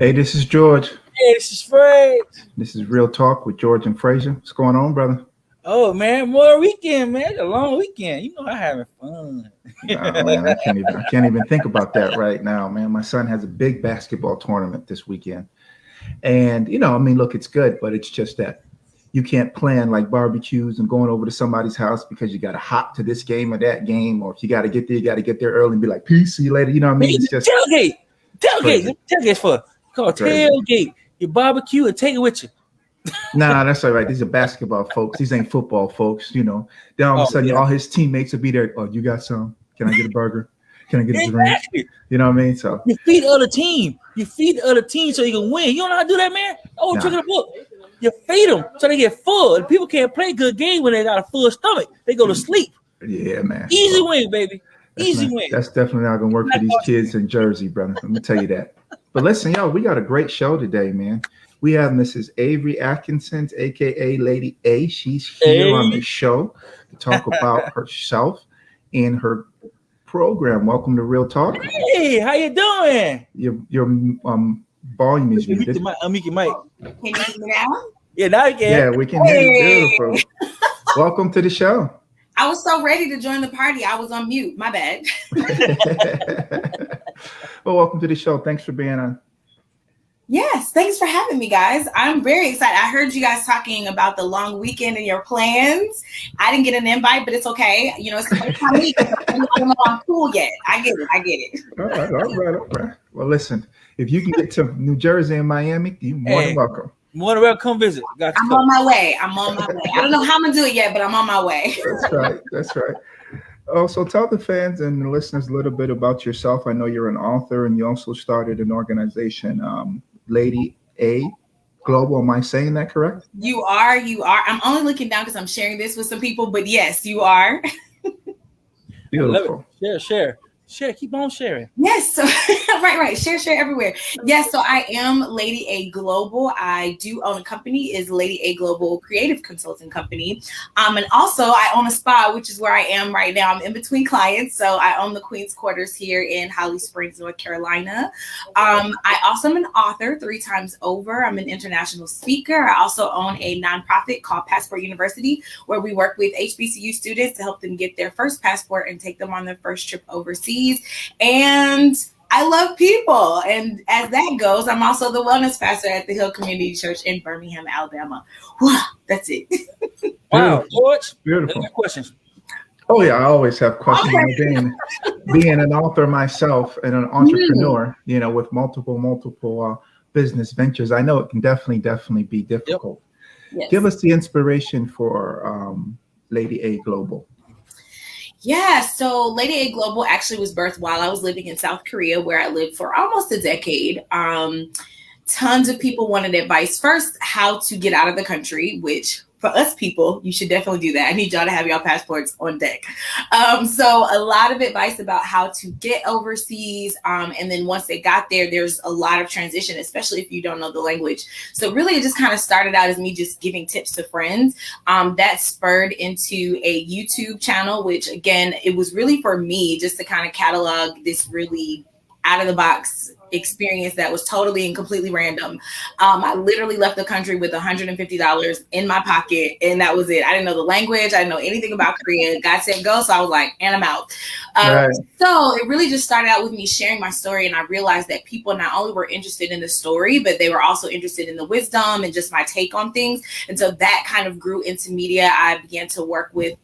Hey, this is George. Hey, this is Fred. This is Real Talk with George and Frazier. What's going on, brother? Oh man, more weekend, man. A long weekend. You know I'm having fun. Oh man, I can't even think about that right now, man. My son has a big basketball tournament this weekend. And I mean, look, it's good, but it's just that you can't plan like barbecues and going over to somebody's house because you got to hop to this game or that game, or if you got to get there, you got to get there early and be like, peace, see you later. You know what I mean? It's just tailgate. crazy. Tailgate's for called Crazy. tailgate. You barbecue and take it with you. Nah, that's all right. These are basketball folks. These ain't football folks. Then all of a sudden, all his teammates will be there. Oh, you got some? Can I get a burger? Can I get a drink? Exactly. You know what I mean? So You feed the other team. You feed the other team so you can win. You don't know how to do that, man? Oh, trick of the book. You feed them so they get full. And people can't play good game when they got a full stomach. They go to sleep. yeah, man. Easy win, baby. Easy win. That's definitely not gonna work for these kids in Jersey, brother. Let me tell you that. But listen, y'all, we got a great show today, man. We have Mrs. Avery Atkinson, aka Lady A. She's here on the show to talk about herself and her program. Welcome to Real Talk. Hey, how you doing? Your volume is muted. Mute your mic. Can you hear me now? Yeah, now you can. Yeah, we can hear you. Beautiful. Welcome to the show. I was so ready to join the party. I was on mute. My bad. Well, welcome to the show. Thanks for being on. Yes, thanks for having me, guys. I'm very excited. I heard you guys talking about the long weekend and your plans. I didn't get an invite, but it's okay. It's the first time week. I don't know if I'm cool yet. I get it. All right. Well, listen, if you can get to New Jersey and Miami, you're more than welcome. More than welcome. Come visit. I'm on my way. I don't know how I'm going to do it yet, but I'm on my way. That's right. Oh, so tell the fans and the listeners a little bit about yourself. I know you're an author and you also started an organization, Lady A Global. Am I saying that correct? You are. I'm only looking down because I'm sharing this with some people, but yes, you are. Beautiful. Share. Keep on sharing. Yes. So right. Share everywhere. Yes. So I am Lady A Global. I do own a company, is Lady A Global Creative Consulting Company. And also I own a spa, which is where I am right now. I'm in between clients. So I own the Queen's Quarters here in Holly Springs, North Carolina. I also am an author 3 times over. I'm an international speaker. I also own a nonprofit called Passport University, where we work with HBCU students to help them get their first passport and take them on their first trip overseas. And I love people. And as that goes, I'm also the wellness pastor at the Hill Community Church in Birmingham, Alabama. That's it. Wow, George. Beautiful. Questions. Oh yeah, I always have questions. Okay. Being an author myself and an entrepreneur, with multiple business ventures, I know it can definitely be difficult. Yep. Yes. Give us the inspiration for Lady A Global. Yeah, so Lady A Global actually was birthed while I was living in South Korea, where I lived for almost a decade. Tons of people wanted advice. First, how to get out of the country, which for us people, you should definitely do that. I need y'all to have your passports on deck. So a lot of advice about how to get overseas. And then once they got there, there's a lot of transition, especially if you don't know the language. So really it just kind of started out as me just giving tips to friends. That spurred into a YouTube channel, which again, it was really for me just to kind of catalog this really out of the box experience that was totally and completely random. I literally left the country with $150 in my pocket, and that was it. I didn't know the language. I didn't know anything about Korea. God said go, so I was like, and I'm out. Right. So it really just started out with me sharing my story, and I realized that people not only were interested in the story, but they were also interested in the wisdom and just my take on things. And so that kind of grew into media. I began to work with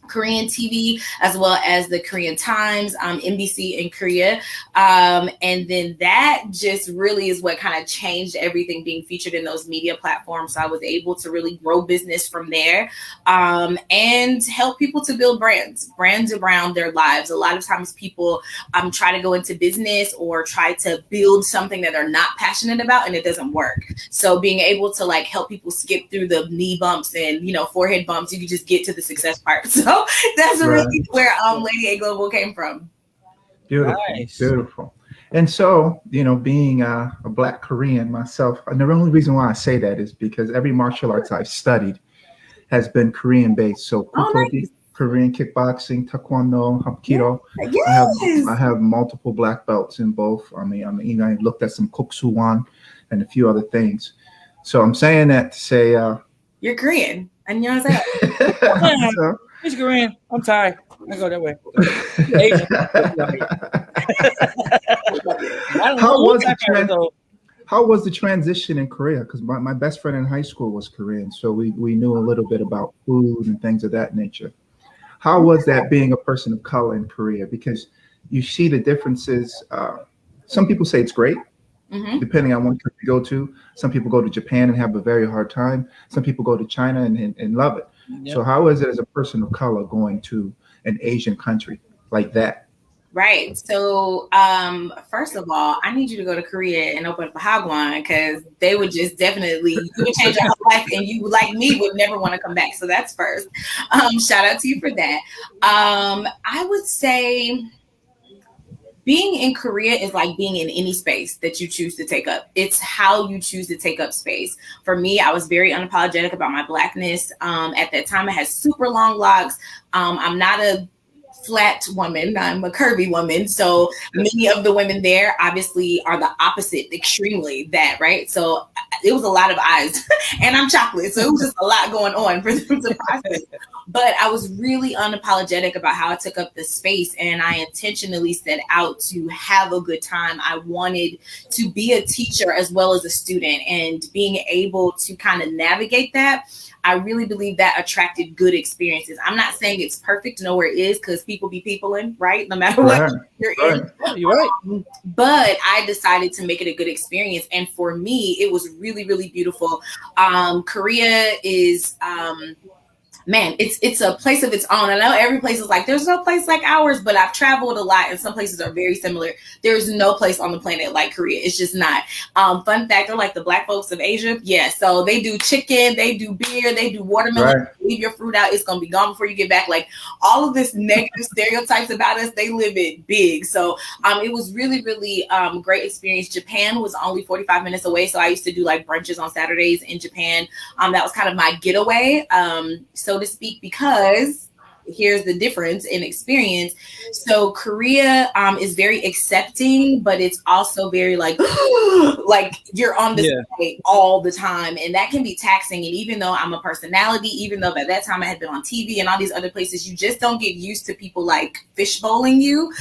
Korean TV, as well as the Korean Times, NBC in Korea. And then that just really is what kind of changed everything, being featured in those media platforms. So I was able to really grow business from there, and help people to build brands around their lives. A lot of times people try to go into business or try to build something that they're not passionate about, and it doesn't work. So being able to like help people skip through the knee bumps and, forehead bumps, you can just get to the success part. So that's really where Lady A Global came from. Beautiful. Nice. Beautiful. And so, being a Black Korean myself, and the only reason why I say that is because every martial arts I've studied has been Korean based. So Korean kickboxing, taekwondo, hapkido. Yes. I have multiple black belts in both. I looked at some koksuwan and a few other things. So I'm saying that to say you're Korean. 안녕하세요. So, He's Korean. I'm Thai. I go that way. How was the transition in Korea? Because my best friend in high school was Korean, so we knew a little bit about food and things of that nature. How was that being a person of color in Korea? Because you see the differences. Some people say it's great, depending on what country you go to. Some people go to Japan and have a very hard time. Some people go to China and love it. Yep. So how is it as a person of color going to an Asian country like that? Right. So, first of all, I need you to go to Korea and open up a hagwon, because they would just definitely, you would change your whole life, and you, like me, would never want to come back. So that's first. Shout out to you for that. I would say being in Korea is like being in any space that you choose to take up. It's how you choose to take up space. For me, I was very unapologetic about my Blackness. At that time, I had super long locks. I'm not a flat woman. I'm a curvy woman. So many of the women there obviously are the opposite, extremely that, right? So it was a lot of eyes and I'm chocolate. So it was just a lot going on for them to process. But I was really unapologetic about how I took up the space, and I intentionally set out to have a good time. I wanted to be a teacher as well as a student, and being able to kind of navigate that, I really believe that attracted good experiences. I'm not saying it's perfect, nowhere is, because people be peopling, right? No matter what you're in. You're right. But I decided to make it a good experience. And for me, it was really, really beautiful. Korea is... man, it's a place of its own. I know every place is like, there's no place like ours, but I've traveled a lot and some places are very similar. There's no place on the planet like Korea. It's just not. Fun fact, they're like the black folks of Asia. Yeah, so they do chicken, they do beer, they do watermelon. Right. Leave your fruit out, it's going to be gone before you get back. Like all of this negative stereotypes about us, they live it big. So it was really, really great experience. Japan was only 45 minutes away. So I used to do like brunches on Saturdays in Japan. That was kind of my getaway. So to speak, because here's the difference in experience. So Korea is very accepting, but it's also very like like you're on display all the time, and that can be taxing. And even though I'm a personality, even though by that time I had been on TV and all these other places, you just don't get used to people like fishbowling you.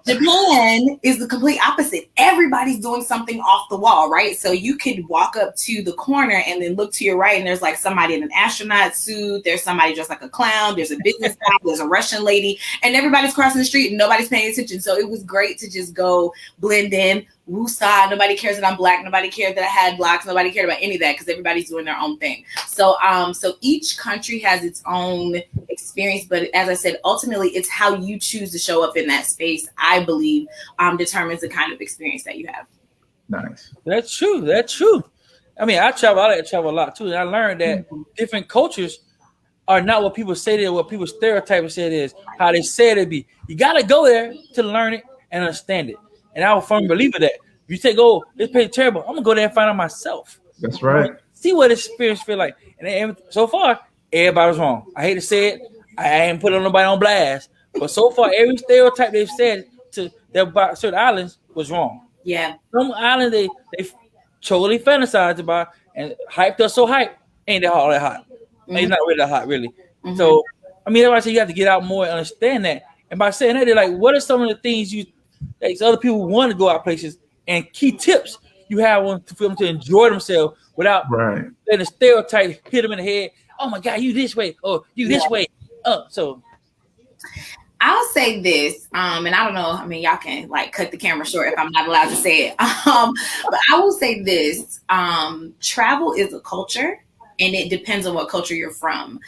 Japan is the complete opposite. Everybody's doing something off the wall, right? So you could walk up to the corner and then look to your right, and there's like somebody in an astronaut suit. There's somebody dressed like a clown. There's a business guy. There's a Russian lady, and everybody's crossing the street and nobody's paying attention. So it was great to just go blend in. Woosah, nobody cares that I'm black. Nobody cared that I had blocks. Nobody cared about any of that because everybody's doing their own thing. So, so each country has its own experience, but as I said, ultimately, it's how you choose to show up in that space. I believe determines the kind of experience that you have. Nice. That's true. That's true. I mean, I like to travel a lot too, and I learned that different cultures are not what people say they are, what people stereotype and say it is, how they say it be. You got to go there to learn it and understand it. And I'm a firm believer that if you say, oh, this place is terrible, I'm going to go there and find out myself. That's right. See what this experience feel like. And so far, everybody's wrong. I hate to say it. I ain't put nobody on blast. But so far, every stereotype they've said to them about certain islands was wrong. Yeah. Some islands they totally fantasized about and hyped us so hype. Ain't that all that hot. Mm-hmm. It's not really that hot, really. Mm-hmm. So, I mean, that's why I say you have to get out more and understand that. And by saying that, they're like, what are some of the things that other people want to go out places, and key tips you have for them to enjoy themselves without letting the stereotype hit them in the head. Oh my God, you this way, or you this way. So I'll say this, and I don't know. I mean, y'all can like cut the camera short if I'm not allowed to say it. But I will say this: travel is a culture. And it depends on what culture you're from.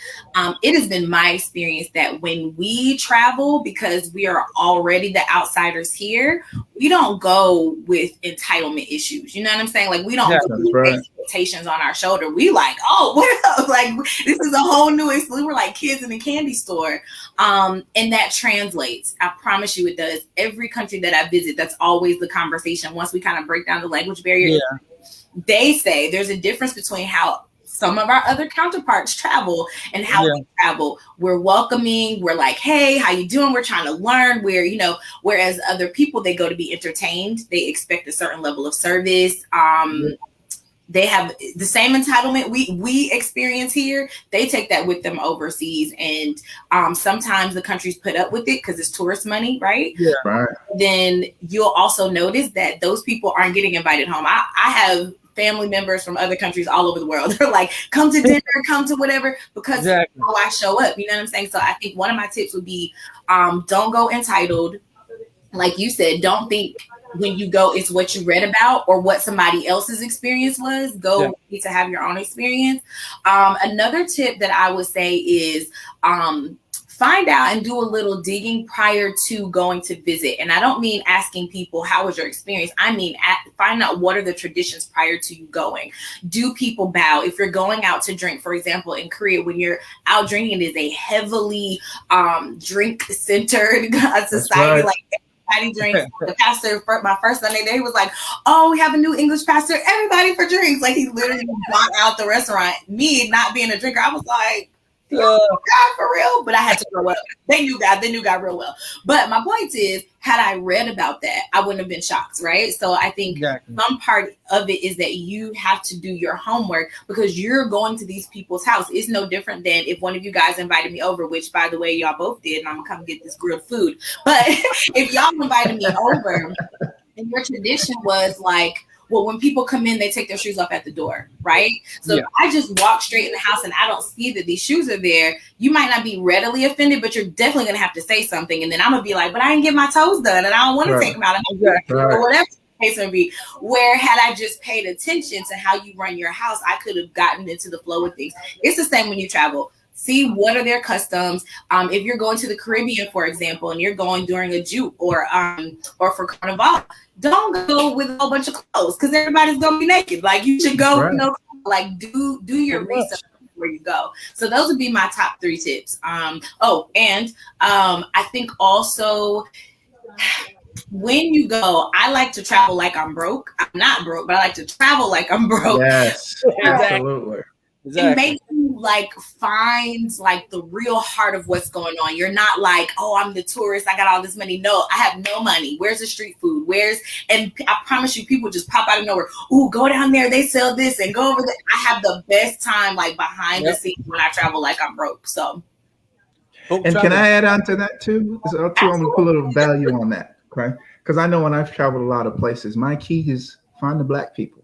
It has been my experience that when we travel, because we are already the outsiders here, we don't go with entitlement issues. You know what I'm saying? Like we don't go with expectations on our shoulder. We like, oh, what else? Like this is a whole new experience. We're like kids in a candy store. And that translates. I promise you it does. Every country that I visit, that's always the conversation. Once we kind of break down the language barrier, they say there's a difference between how some of our other counterparts travel and how we travel. We're welcoming. We're like, hey, how you doing? We're trying to learn. We're, whereas other people, they go to be entertained. They expect a certain level of service. They have the same entitlement we experience here. They take that with them overseas. And sometimes the countries put up with it because it's tourist money, right? Yeah. Right. Then you'll also notice that those people aren't getting invited home. I have family members from other countries all over the world. They're like, come to dinner, come to whatever, because how I show up. You know what I'm saying? So I think one of my tips would be don't go entitled. Like you said, don't think when you go it's what you read about or what somebody else's experience was. Go to have your own experience. Another tip that I would say is find out and do a little digging prior to going to visit. And I don't mean asking people, how was your experience? I mean, find out what are the traditions prior to you going. Do people bow? If you're going out to drink, for example, in Korea, when you're out drinking, it is a heavily drink-centered society. Right. Like, everybody drinks. The pastor, my first Sunday there, he was like, oh, we have a new English pastor. Everybody for drinks. Like, he literally bought out the restaurant. Me not being a drinker, I was like, God, for real? But I had to grow up. They knew God real well. But my point is, had I read about that, I wouldn't have been shocked, right? So I think some part of it is that you have to do your homework because you're going to these people's house. It's no different than if one of you guys invited me over, which, by the way, y'all both did, and I'm going to come get this grilled food. But if y'all invited me over and your tradition was like, well, when people come in, they take their shoes off at the door, right? So if I just walk straight in the house and I don't see that these shoes are there, you might not be readily offended, but you're definitely going to have to say something. And then I'm going to be like, but I didn't get my toes done and I don't want to take them out. Or whatever the case may be. Where had I just paid attention to how you run your house, I could have gotten into the flow of things. It's the same when you travel. See what are their customs. If you're going to the Caribbean, for example, and you're going during a jute or for Carnival, don't go with a whole bunch of clothes because everybody's gonna be naked. Like you should go, do your research before you go. So those would be my top 3 tips. I think also when you go, I like to travel like I'm broke. I'm not broke, but I like to travel like I'm broke. Yes, absolutely. It makes you like find like the real heart of what's going on. You're not like, oh, I'm the tourist, I got all this money. No, I have no money. Where's the street food? And I promise you, people just pop out of nowhere. Ooh, go down there, they sell this, and go over there. I have the best time like behind the scenes when I travel like I'm broke. So and can I add on to that too? I'm gonna put a little value on that, okay? Because I know when I've traveled a lot of places, my key is find the Black people.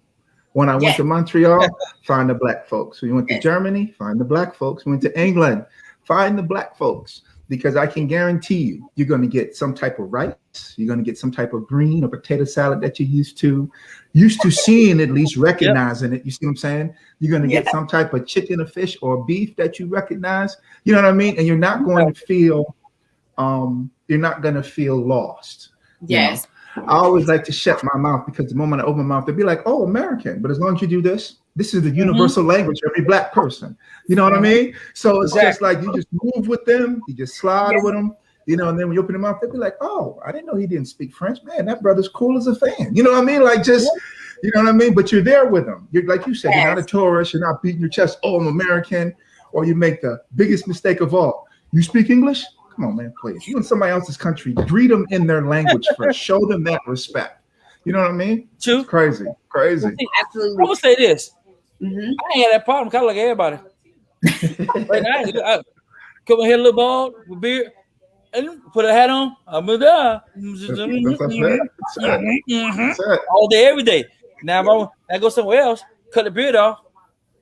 When I went to Montreal, find the Black folks. We went to Germany, find the Black folks. We went to England, find the Black folks. Because I can guarantee you, you're going to get some type of rice. You're going to get some type of green or potato salad that you're used to seeing, at least recognizing it. You see what I'm saying? You're going to get some type of chicken or fish or beef that you recognize. You know what I mean? And you're not going to feel, lost. Yes. You know? I always like to shut my mouth because the moment I open my mouth, they'll be like, oh, American. But as long as you do this is the universal language of every Black person. You know what I mean? So it's just like you just move with them, you just slide with them, and then when you open them up, they'll be like, oh, I didn't know he didn't speak French. Man, that brother's cool as a fan. You know what I mean? Like just, you know what I mean? But you're there with them. You're like you said, you're not a tourist, you're not beating your chest, oh, I'm American, or you make the biggest mistake of all. You speak English? Come on, man, please. You in somebody else's country, greet them in their language first. Show them that respect. You know what I mean? True. It's crazy. Absolutely. I would say this. I ain't had that problem. Kind of like everybody. Right now, I come in here, a little ball with beer, and put a hat on. I'm a guy. All day, every day. Now, if I go somewhere else, cut the beard off.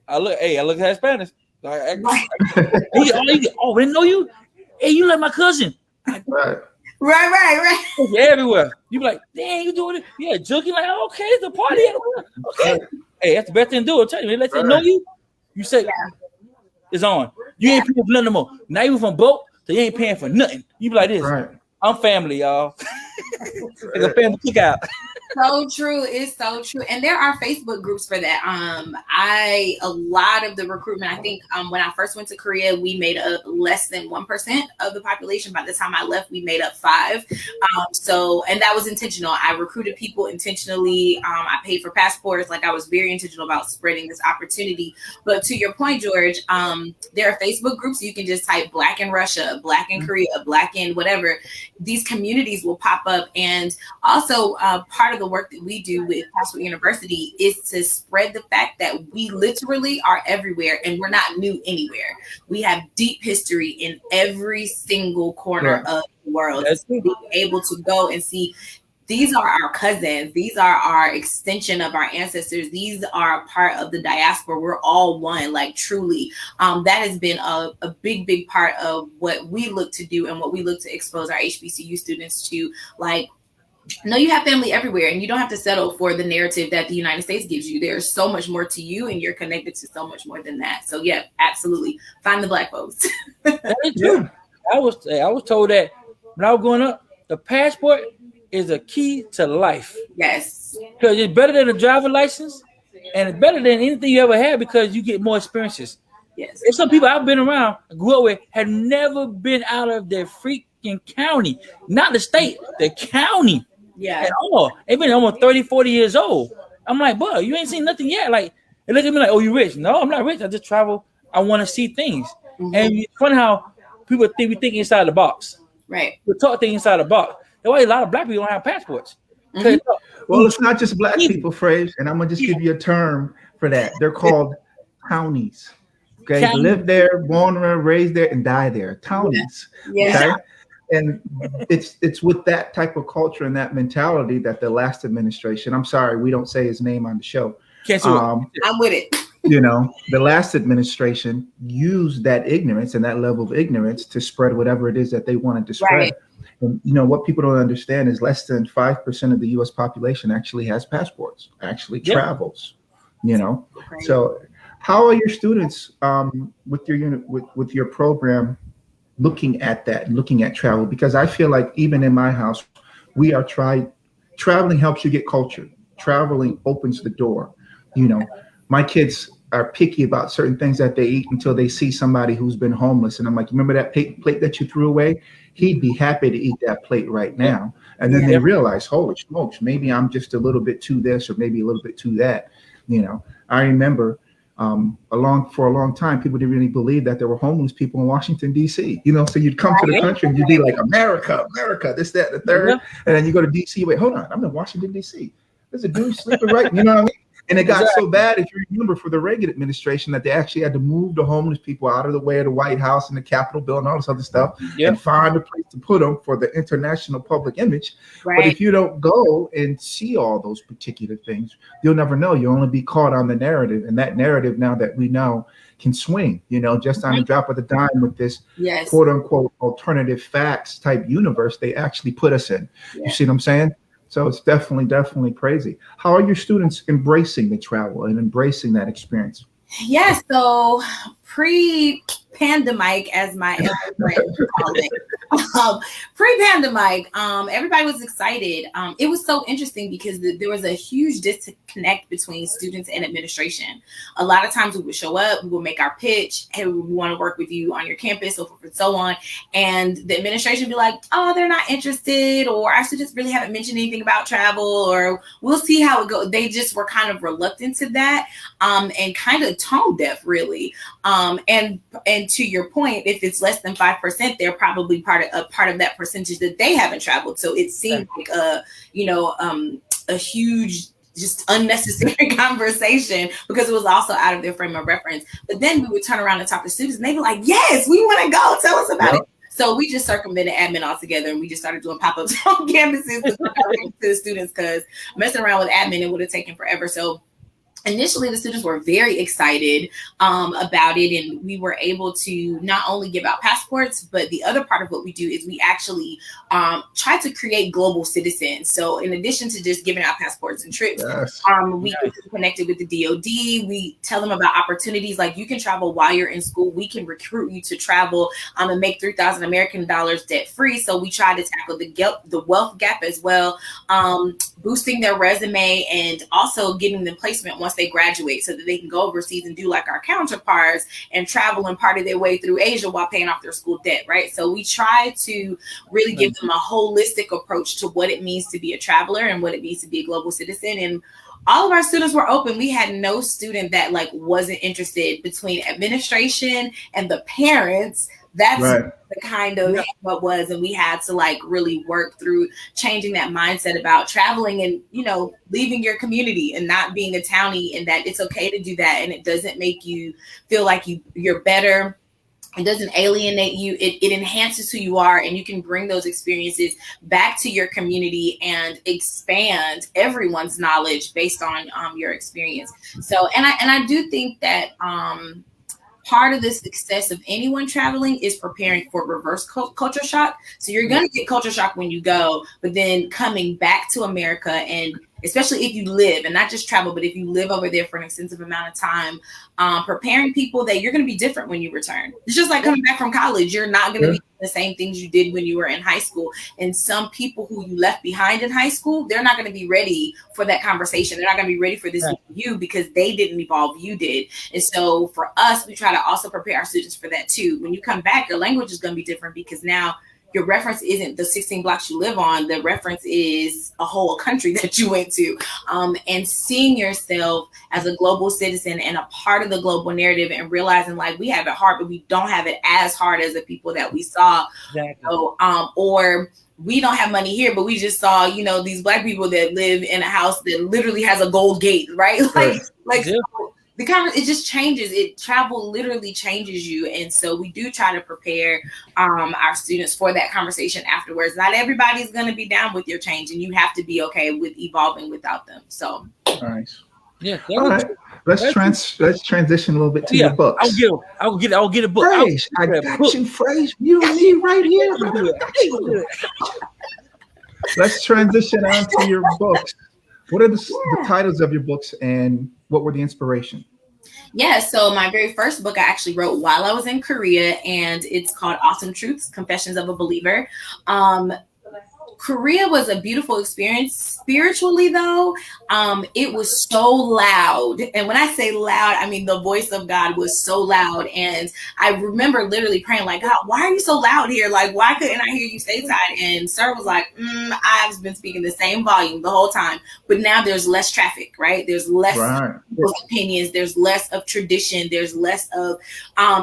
I look at Spanish. Oh, didn't know you? Hey, you like my cousin. Right. You're everywhere. You be like, dang, you doing it? Yeah, joking like, okay, it's a party. Okay. Hey, that's the best thing to do. I'll tell you, let them know you. You say, it's on. You ain't paying for nothing more. Now you from boat, so you ain't paying for nothing. You be like this. Right. I'm family, y'all. It's a family cookout. So true. It's so true. And there are Facebook groups for that. A lot of the recruitment, I think when I first went to Korea, we made up less than 1% of the population. By the time I left, we made up 5. And that was intentional. I recruited people intentionally. I paid for passports. Like, I was very intentional about spreading this opportunity. But to your point, George, there are Facebook groups. You can just type Black in Russia, Black in Korea, Black in whatever. These communities will pop up. And also part of the work that we do with Passport University is to spread the fact that we literally are everywhere and we're not new anywhere. We have deep history in every single corner of the world. Being able to go and see, these are our cousins. These are our extension of our ancestors. These are part of the diaspora. We're all one, like, truly. That has been a big, big part of what we look to do and what we look to expose our HBCU students to. Like, no, you have family everywhere, and you don't have to settle for the narrative that the United States gives you. There's so much more to you, and you're connected to so much more than that. So, yeah, absolutely. Find the Black folks. That is true. I was told that when I was growing up, the passport is a key to life. Yes. Because it's better than a driver license, and it's better than anything you ever had because you get more experiences. Yes. There's some people I've been around, grew up with, have never been out of their freaking county. Not the state, the county. Yeah. At all. They've been almost 30, 40 years old. I'm like, bro, you ain't seen nothing yet. Like, they look at me like, oh, you rich. No, I'm not rich. I just travel. I want to see things. Mm-hmm. And it's funny how people think we think inside the box. Right. We talk things inside the box. That's why a lot of Black people don't have passports. Mm-hmm. Well, it's not just Black people, Fraze, and I'm going to just give you a term for that. They're called townies. Okay? County. Live there, born there, raised there, and die there. Townies. Yeah. Okay? And it's with that type of culture and that mentality that the last administration, I'm sorry, we don't say his name on the show. I'm with it. The last administration used that ignorance and that level of ignorance to spread whatever it is that they wanted to spread. Right. And what people don't understand is less than 5% of the U.S. population actually has passports, actually travels. Right. So how are your students with your unit with your program looking at that, looking at travel? Because I feel like even in my house, we are traveling helps you get culture. Traveling opens the door. My kids are picky about certain things that they eat until they see somebody who's been homeless. And I'm like, remember that plate that you threw away? He'd be happy to eat that plate right now. And then they realize, holy smokes, maybe I'm just a little bit too this or maybe a little bit too that. I remember for a long time, people didn't really believe that there were homeless people in Washington, D.C. So you'd come to the country and you'd be like, America, this, that, the third. And then you go to D.C. Wait, hold on. I'm in Washington, D.C. There's a dude sleeping right. You know what I mean? And it got so bad, if you remember, for the Reagan administration, that they actually had to move the homeless people out of the way of the White House and the Capitol building, all this other stuff, and find a place to put them for the international public image. Right. But if you don't go and see all those particular things, you'll never know. You'll only be caught on the narrative. And that narrative, now that we know, can swing, just on the drop of the dime with this quote unquote alternative facts type universe they actually put us in. You see what I'm saying? So it's definitely crazy. How are your students embracing the travel and embracing that experience? Yeah, so pre-pandemic, as my friend called it, pre-pandemic, everybody was excited. It was so interesting because there was a huge disconnect between students and administration. A lot of times we would show up, we would make our pitch, hey, we want to work with you on your campus, so forth and so on. And the administration would be like, oh, they're not interested, or our students really haven't mentioned anything about travel, or we'll see how it goes. They just were kind of reluctant to that, and kind of tone deaf, really. And to your point, if it's less than 5%, they're probably part of that percentage that they haven't traveled. So it seemed like a huge, just unnecessary conversation, because it was also out of their frame of reference. But then we would turn around and talk to students, and they'd be like, "Yes, we want to go. Tell us about it." So we just circumvented admin altogether, and we just started doing pop-ups on campuses to the students, because messing around with admin, it would have taken forever. So initially the students were very excited about it, and we were able to not only give out passports, but the other part of what we do is we actually try to create global citizens. So in addition to just giving out passports and trips, Yes. we get them connected with the DoD. We tell them about opportunities like you can travel while you're in school. We can recruit you to travel and make 3,000 American dollars debt free. So we try to tackle the wealth gap as well, boosting their resume and also getting them placement once they graduate so that they can go overseas and do like our counterparts and travel and party their way through Asia while paying off their school debt, right? So we try to really give them a holistic approach to what it means to be a traveler and what it means to be a global citizen. And all of our students were open. We had no student that like wasn't interested. Between administration and the parents, that's Right. the kind of what was, and we had to like really work through changing that mindset about traveling and, you know, leaving your community and not being a townie, and that it's okay to do that, and it doesn't make you feel like you're better. It doesn't alienate you. It enhances who you are, and you can bring those experiences back to your community and expand everyone's knowledge based on your experience. So, and I do think that part of the success of anyone traveling is preparing for reverse culture shock. So you're going to get culture shock when you go, but then coming back to America, and especially if you live and not just travel, but if you live over there for an extensive amount of time, preparing people that you're going to be different when you return. It's just like coming back from college. You're not going to be the same things you did when you were in high school. And some people who you left behind in high school, they're not going to be ready for that conversation. They're not going to be ready for this with you because they didn't evolve, you did. And so for us, we try to also prepare our students for that too. When you come back, your language is going to be different because now your reference isn't the 16 blocks you live on. The reference is a whole country that you went to. And seeing yourself as a global citizen and a part of the global narrative, and realizing like we have it hard, but we don't have it as hard as the people that we saw. Exactly. So, or we don't have money here, but we just saw, you know, these Black people that live in a house that literally has a gold gate, right? Like Yeah. so it just changes. Travel literally changes you. And so we do try to prepare our students for that conversation afterwards. Not everybody's going to be down with your change, and you have to be okay with evolving without them. So Nice. Yeah. All right. Let's transition a little bit to your books. I'll get a book. Phrase, I got you, Phrase. You and me right here. Let's transition on to your books. What are the titles of your books, and what were the inspiration? Yeah, so my very first book I actually wrote while I was in Korea, and it's called Awesome Truths, Confessions of a Believer. Korea was a beautiful experience. Spiritually, though, it was so loud. And when I say loud, I mean the voice of God was so loud. And I remember literally praying, like, God, why are you so loud here? Like, why couldn't I hear you stateside? And Sir was like, I've been speaking the same volume the whole time, but now there's less traffic, right? There's less people's opinions. There's less of tradition. There's less of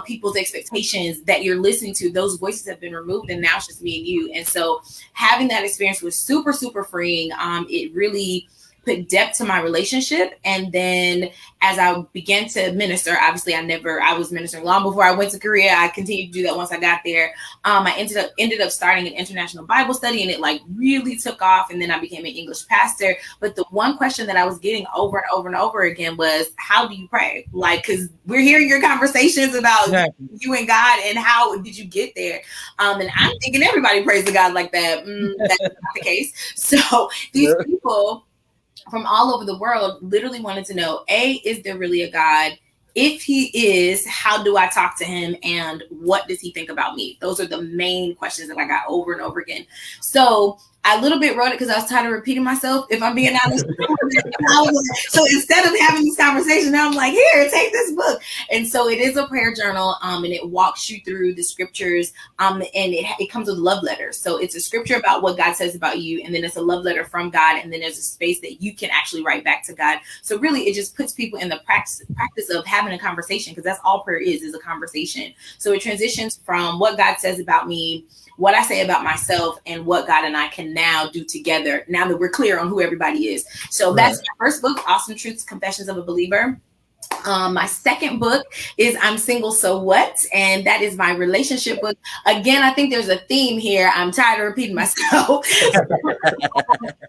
people's expectations that you're listening to. Those voices have been removed, and now it's just me and you. And so having that experience was super, super freeing. It really put depth to my relationship. And then as I began to minister, obviously I was ministering long before I went to Korea. I continued to do that once I got there. I ended up starting an international Bible study, and it like really took off. And then I became an English pastor. But the one question that I was getting over and over and over again was, how do you pray? Like, because we're hearing your conversations about you and God, and how did you get there? And I'm thinking everybody prays to God like that. That's not the case. So these people from all over the world literally wanted to know, is there really a God? If he is, how do I talk to him? And what does he think about me? Those are the main questions that I got over and over again. So I a little bit wrote it because I was tired of repeating myself, if I'm being honest. So instead of having this conversation, now I'm like, here, take this book. And so it is a prayer journal, and it walks you through the scriptures, and it comes with love letters. So it's a scripture about what God says about you, and then it's a love letter from God, and then there's a space that you can actually write back to God. So really, it just puts people in the practice of having a conversation, because that's all prayer is a conversation. So it transitions from what God says about me, what I say about myself, and what God and I can now do together now that we're clear on who everybody is. So that's my first book, Awesome Truths, Confessions of a Believer. My second book is I'm Single, So What? And that is my relationship book. Again, I think there's a theme here. I'm tired of repeating myself.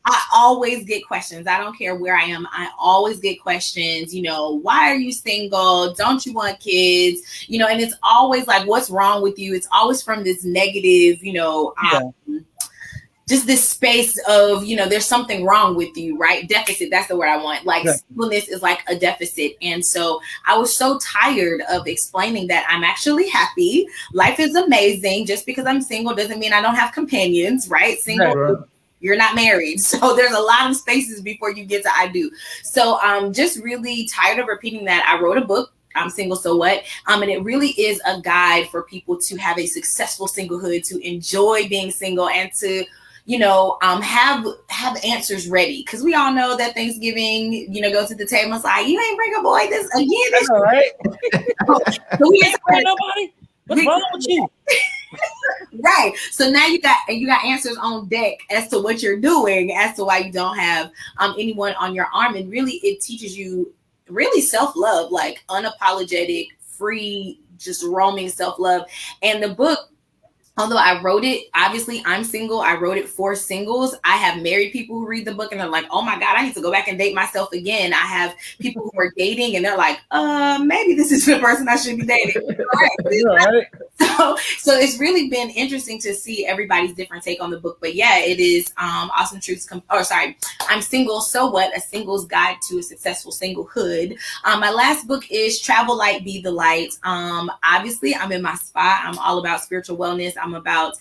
I always get questions. I don't care where I am. I always get questions, why are you single? Don't you want kids? And it's always like, what's wrong with you? It's always from this negative, just this space of, there's something wrong with you, right? Deficit, that's the word I want. Like singleness is like a deficit. And so I was so tired of explaining that I'm actually happy. Life is amazing. Just because I'm single doesn't mean I don't have companions, right? Single, right. You're not married. So there's a lot of spaces before you get to I do. So I'm just really tired of repeating that. I wrote a book. I'm Single, So What? And it really is a guide for people to have a successful singlehood, to enjoy being single, and to have answers ready, because we all know that Thanksgiving, go to the table. It's like, you ain't bring a boy this again. That's all right. So we ain't bring nobody. What's wrong with you? Right. So now you got answers on deck as to what you're doing, as to why you don't have anyone on your arm, and really it teaches you really self-love, like unapologetic, free, just roaming self-love. And the book, although I wrote it, obviously I'm single, I wrote it for singles. I have married people who read the book and they're like, oh my God, I need to go back and date myself again. I have people who are dating and they're like, maybe this is the person I should be dating. Right. So it's really been interesting to see everybody's different take on the book. But yeah, it is Awesome Truths. I'm Single, So What? A Single's Guide to a Successful Singlehood. My last book is Travel Light, Be the Light. Obviously, I'm in my spot. I'm all about spiritual wellness. I'm about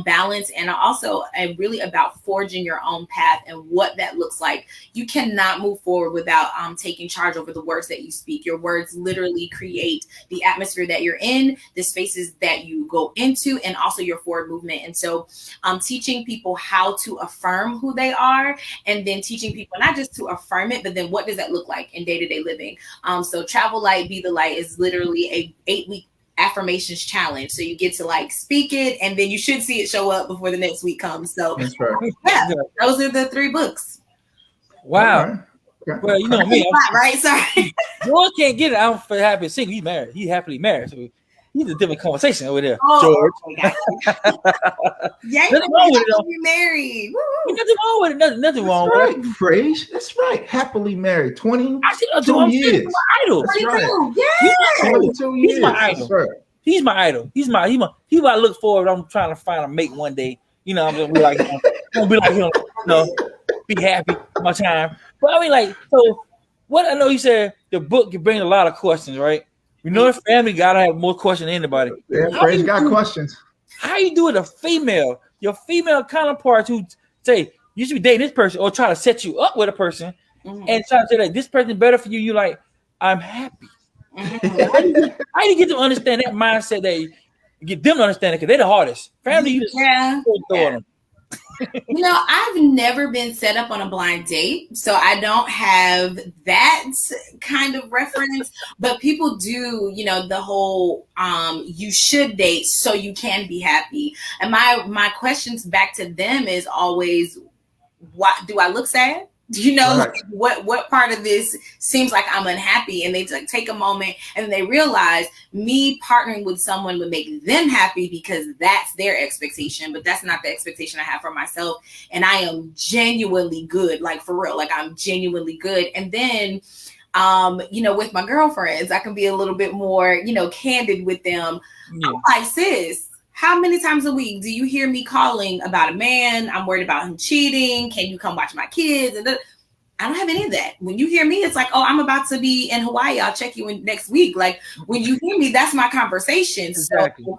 balance, and I'm really about forging your own path and what that looks like. You cannot move forward without taking charge over the words that you speak. Your words literally create the atmosphere that you're in, the spaces that you go into, and also your forward movement. And so teaching people how to affirm who they are, and then teaching people not just to affirm it, but then what does that look like in day-to-day living. So Travel Light, Be the Light is literally a 8-week affirmations challenge. So you get to speak it, and then you should see it show up before the next week comes. So that's right. Yeah, those are the 3 books. Wow. Right. Well, you know me. Right? Sorry. George can't get it. I'm happy single. He's married. He's happily married. So he's a different conversation over there, George. Yeah, nothing wrong with it. Though. You're married. Nothing wrong with it. Nothing wrong with it. Phrase. That's right. Happily married. 22 years. My idol. That's right. Yeah. 22 years. He's my idol. Right. He's my idol. He's what I look forward. I'm trying to find a mate one day. I'm gonna be like him. Be happy my time. But I mean, so what I know you said the book can bring a lot of questions, right? The family gotta have more questions than anybody. Yeah, Praise got questions. How you do it? Your female counterparts who say you should be dating this person, or try to set you up with a person, and try to say that this person is better for you. You like, I'm happy. How do you get them to understand that mindset? That you get them to understand it, because they're the hardest. Family, you just throw them. I've never been set up on a blind date, so I don't have that kind of reference, but people do, the whole you should date so you can be happy. And my questions back to them is always, what do I look sad? Right. What part of this seems like I'm unhappy? And they take a moment and they realize me partnering with someone would make them happy because that's their expectation, but that's not the expectation I have for myself. And I am genuinely good, for real, I'm genuinely good. And then, with my girlfriends, I can be a little bit more, candid with them. Yeah. I'm like, sis, how many times a week do you hear me calling about a man? I'm worried about him cheating. Can you come watch my kids? And I don't have any of that. When you hear me, it's like, oh, I'm about to be in Hawaii. I'll check you in next week. When you hear me, that's my conversation. Exactly. So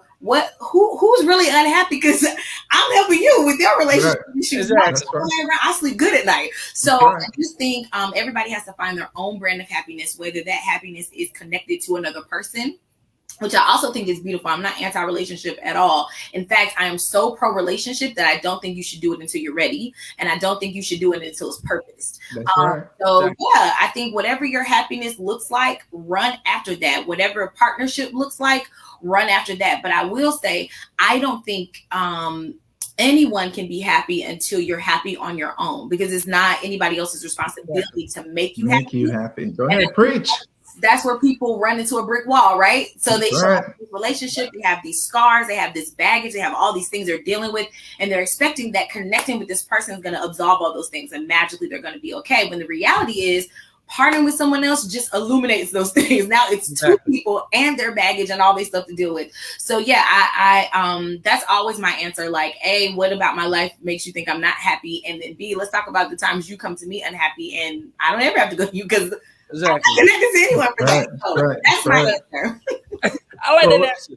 who's really unhappy? Because I'm helping you with your relationship issues. Exactly. I sleep good at night. So I just think everybody has to find their own brand of happiness, whether that happiness is connected to another person, which I also think is beautiful. I'm not anti-relationship at all. In fact, I am so pro-relationship that I don't think you should do it until you're ready. And I don't think you should do it until it's purposed. Right. So yeah, I think whatever your happiness looks like, run after that. Whatever a partnership looks like, run after that. But I will say, I don't think anyone can be happy until you're happy on your own, because it's not anybody else's responsibility to make you happy. Go ahead, preach. that's where people run into a brick wall, right? So they That's show right. up in this relationship, they have these scars, they have this baggage, they have all these things they're dealing with, and they're expecting that connecting with this person is going to absolve all those things and magically they're going to be okay. When the reality is, partnering with someone else just illuminates those things. Now it's two people and their baggage and all this stuff to deal with. So yeah, I that's always my answer. Like, A, what about my life makes you think I'm not happy? And then B, let's talk about the times you come to me unhappy and I don't ever have to go to you because Exactly. I'm not connected to anyone for that. So that's my answer. I like that answer.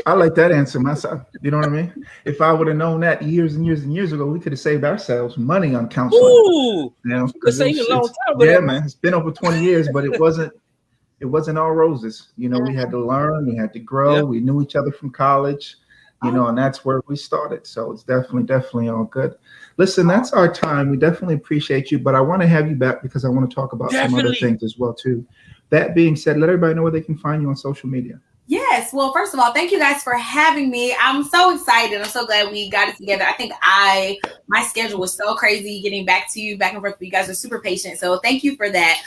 I like that answer myself. You know what I mean? If I would have known that years and years and years ago, we could have saved ourselves money on counseling. Ooh, you know, could save you a long time. Yeah, man. It's been over 20 years, but it wasn't all roses. You know, we had to learn, we had to grow. We knew each other from college, you know, and that's where we started. So it's definitely all good. Listen, that's our time. We definitely appreciate you, but I want to have you back because I want to talk about some other things as well too. That being said, let everybody know where they can find you on social media. Yes. Well, first of all, thank you guys for having me. I'm so excited. I'm so glad we got it together. I think my schedule was so crazy getting back to you, back and forth. You guys are super patient. So thank you for that.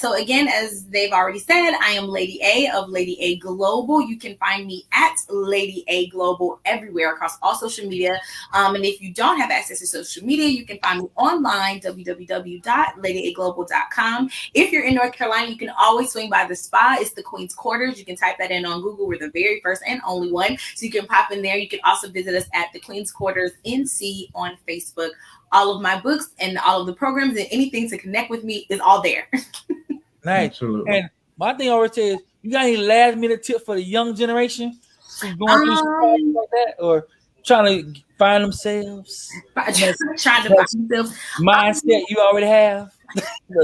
So again, as they've already said, I am Lady A of Lady A Global. You can find me at Lady A Global everywhere across all social media. And if you don't have access to social media, you can find me online, www.ladyaglobal.com. If you're in North Carolina, you can always swing by the spa. It's the Queen's Quarters. You can type that in on Google. We're the very first and only one. So you can pop in there. You can also visit us at the Queen's Quarters NC on Facebook. All of my books and all of the programs and anything to connect with me is all there. Nice. Absolutely. And my thing I always say is, you got any last minute tip for the young generation who's going through something like that or trying to find themselves? Trying to find themselves. Mindset you already have.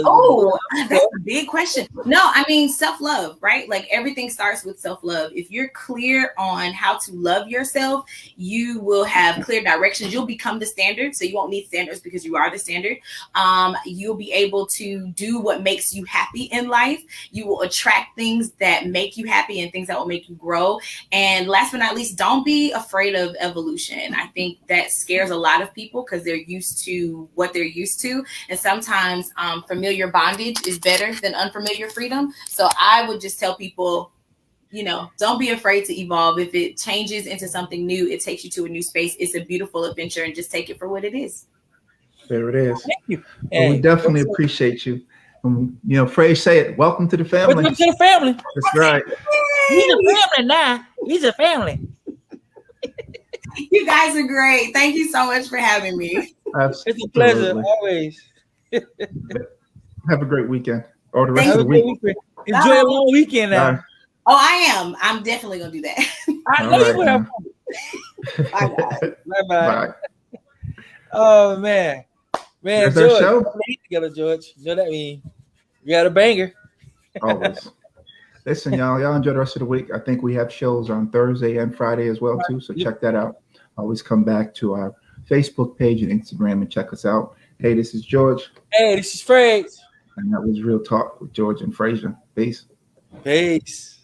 Oh, that's a big question. No, I mean, self-love, right? Like everything starts with self-love. If you're clear on how to love yourself, you will have clear directions. You'll become the standard. So you won't need standards because you are the standard. You'll be able to do what makes you happy in life. You will attract things that make you happy and things that will make you grow. And last but not least, don't be afraid of evolution. I think that scares a lot of people because they're used to what they're used to. And sometimes familiar bondage is better than unfamiliar freedom. So I would just tell people, don't be afraid to evolve. If it changes into something new, it takes you to a new space. It's a beautiful adventure and just take it for what it is. There it is. Thank you. Well, we definitely appreciate you. Phrase say it. Welcome to the family. Welcome to the family. That's right. He's a family now. He's a family. You guys are great. Thank you so much for having me. Absolutely. It's a pleasure always. Have a great weekend or the rest of the week. Enjoy a long weekend now. Bye. Oh, I am. I'm definitely gonna do that. I know you will. Bye. Bye. Oh man, There's George, our show. Together, George. You know that mean you got a banger. Always. Listen, y'all enjoy the rest of the week. I think we have shows on Thursday and Friday as well too. So check that out. Always come back to our Facebook page and Instagram and check us out. Hey, this is George. Hey, this is Fred. And that was Real Talk with George and Frazier. Peace. Peace.